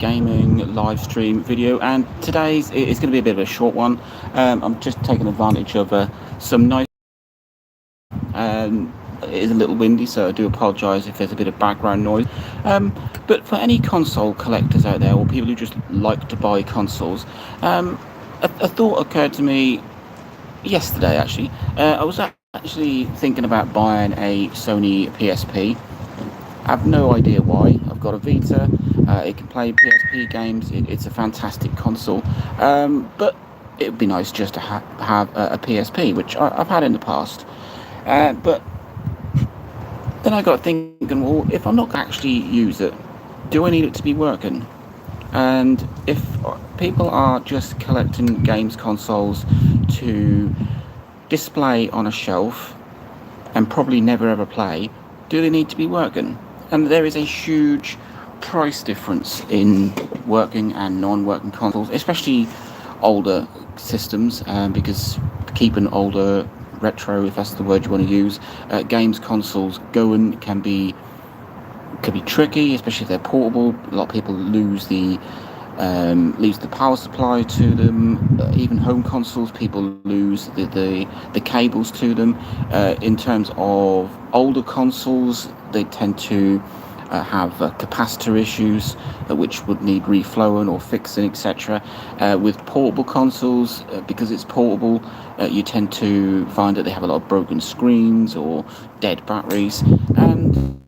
gaming live stream video, and today's it's going to be a bit of a short one. I'm just taking advantage of some nice. It is a little windy, so I do apologise if there's a bit of background noise. But for any console collectors out there, or people who just like to buy consoles, a thought occurred to me yesterday. Actually, I was actually thinking about buying a Sony PSP. I have no idea why. I've got a Vita. It can play PSP games. It's a fantastic console. But it would be nice just to have a PSP, which I've had in the past. But then I got thinking, well, if I'm not going to actually use it, do I need it to be working? And if people are just collecting games consoles to display on a shelf and probably never ever play, do they need to be working? And there is a huge price difference in working and non-working consoles, especially older systems, because keeping older retro, if that's the word you want to use, games consoles going can be tricky, especially if they're portable. A lot of people lose the power supply to them. Even home consoles, people lose the cables to them. In terms of older consoles, they tend to have capacitor issues, which would need reflowing or fixing, etc. With portable consoles, because it's portable, you tend to find that they have a lot of broken screens or dead batteries. And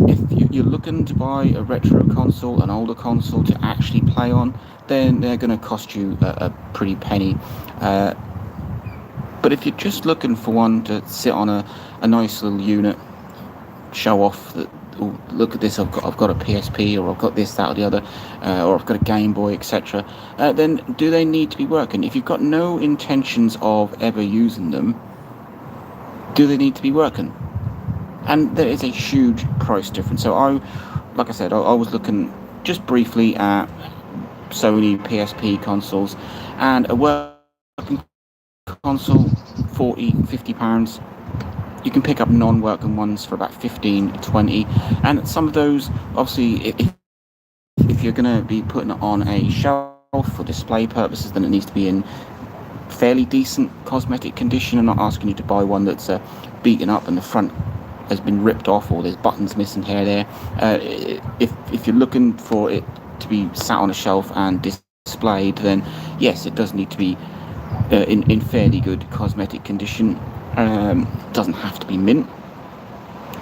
if you're looking to buy a retro console, an older console to actually play on, then they're going to cost you a pretty penny. But if you're just looking for one to sit on a nice little unit, show off that, oh, look at this, I've got a PSP, or I've got this, that, or the other, or I've got a Game Boy, etc., then do they need to be working? If you've got no intentions of ever using them, do they need to be working? And there is a huge price difference. So like I said, I was looking just briefly at Sony PSP consoles, and a working console, £40-50. You can pick up non-working ones for about 15-20, and some of those, obviously, if you're going to be putting it on a shelf for display purposes, then it needs to be in fairly decent cosmetic condition. I'm not asking you to buy one that's beaten up and the front has been ripped off, or there's buttons missing here there. If you're looking for it to be sat on a shelf and displayed, then yes, it does need to be in fairly good cosmetic condition. Doesn't have to be mint,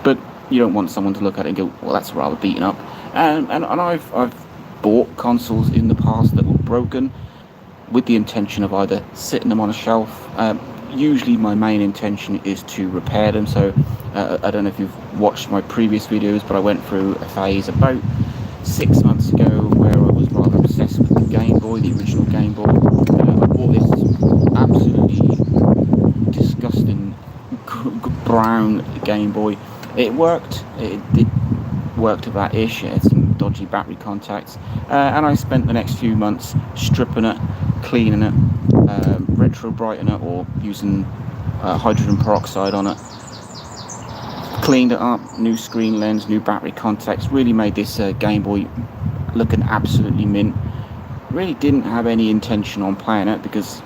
but you don't want someone to look at it and go, well, that's rather beaten up. And I've bought consoles in the past that were broken with the intention of either sitting them on a shelf. Usually my main intention is to repair them. So I don't know if you've watched my previous videos, but I went through a phase about 6 months ago where I was rather obsessed with the Game Boy, the original Game Boy. I bought this absolutely disgusting brown Game Boy. It worked. It worked about ish. It had some dodgy battery contacts, and I spent the next few months stripping it, cleaning it, retro brightening it, or using hydrogen peroxide on it. Cleaned it up, new screen lens, new battery contacts. Really made this Game Boy looking absolutely mint. Really didn't have any intention on playing it, because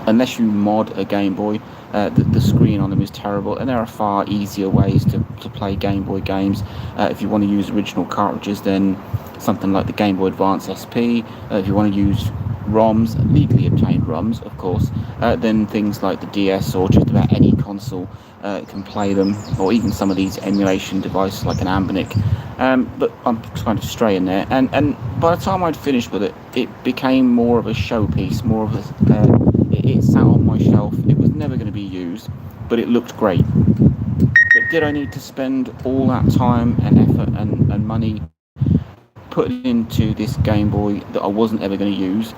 unless you mod a Game Boy, the screen on them is terrible, and there are far easier ways to play Game Boy games. If you want to use original cartridges, then something like the Game Boy Advance SP. If you want to use ROMs, legally obtained ROMs, of course, then things like the DS or just about any console can play them, or even some of these emulation devices like an Anbernic. But I'm kind of straying there, and by the time I'd finished with it, it became more of a showpiece, more of a it sat on my shelf. It was never going to be used, but it looked great. But did I need to spend all that time and effort and money putting into this Game Boy that I wasn't ever going to use?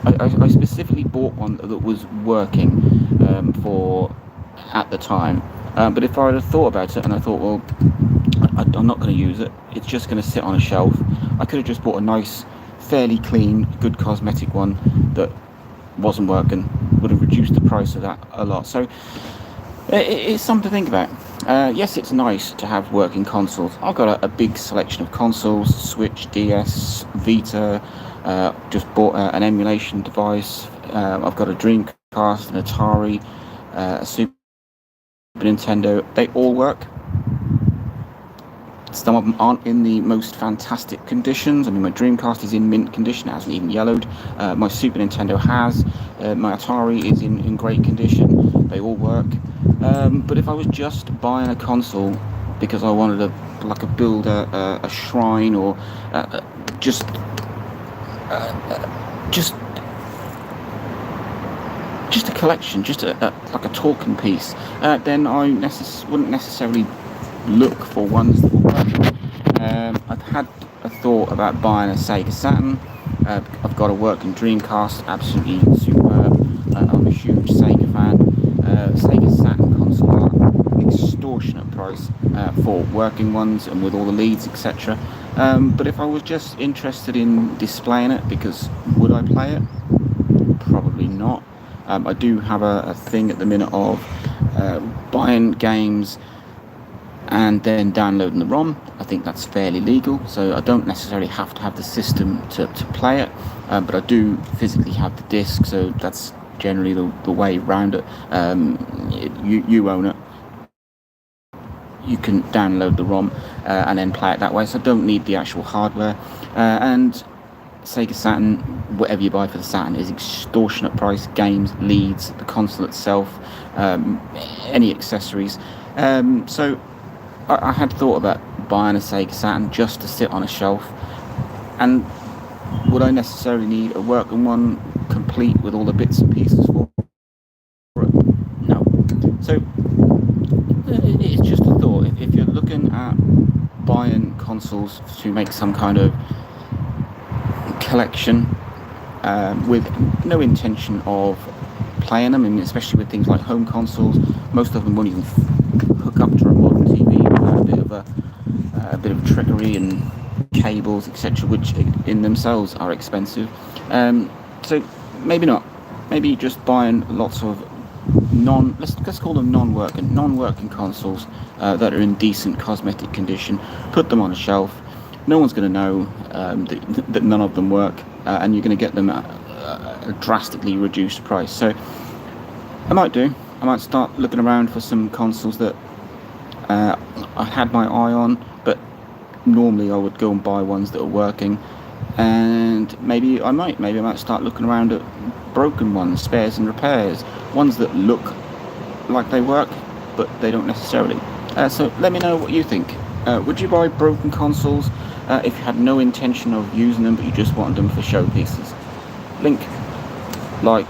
I specifically bought one that was working for at the time. But if I had thought about it and I thought, well, I'm not going to use it, it's just going to sit on a shelf, I could have just bought a nice, fairly clean, good cosmetic one that wasn't working. Would have reduced the price of that a lot. So it's something to think about. Yes, it's nice to have working consoles. I've got a big selection of consoles: Switch, DS, Vita. Just bought an emulation device. I've got a Dreamcast, an Atari, a Super Nintendo. They all work. Some of them aren't in the most fantastic conditions. I mean, my Dreamcast is in mint condition; it hasn't even yellowed. My Super Nintendo has. My Atari is in great condition. They all work. But if I was just buying a console because I wanted to build a shrine, or just just just a collection, just like a talking piece, then I wouldn't necessarily look for ones that will work. I've had a thought about buying a Sega Saturn. I've got a working Dreamcast, absolutely superb. I'm a huge Sega fan. Sega Saturn consoles are extortionate price for working ones and with all the leads, etc. But if I was just interested in displaying it, because would I play it? Probably not. I do have a thing at the minute of buying games and then downloading the ROM. I think that's fairly legal, so I don't necessarily have to have the system to play it, but I do physically have the disc, so that's generally the way around it. You own it, you can download the ROM and then play it that way, so I don't need the actual hardware. And Sega Saturn, whatever you buy for the Saturn is extortionate price: games, leads, the console itself, any accessories. So I had thought about buying a Sega Saturn just to sit on a shelf, and would I necessarily need a working one complete with all the bits and pieces for it? No. So it's just a thought. If you're looking at buying consoles to make some kind of collection with no intention of playing them, I mean, especially with things like home consoles, most of them won't even hook up to a modern TV without a bit of trickery and cables, etc., which in themselves are expensive. So maybe not. Maybe just buying lots of let's call them non-working consoles that are in decent cosmetic condition. Put them on a shelf. No one's going to know that none of them work, and you're going to get them at a drastically reduced price. So I might start looking around for some consoles that I had my eye on, but normally I would go and buy ones that are working. And maybe I might start looking around at broken ones, spares and repairs, ones that look like they work, but they don't necessarily. So let me know what you think. Would you buy broken consoles if you had no intention of using them, but you just wanted them for showpieces? Link, like,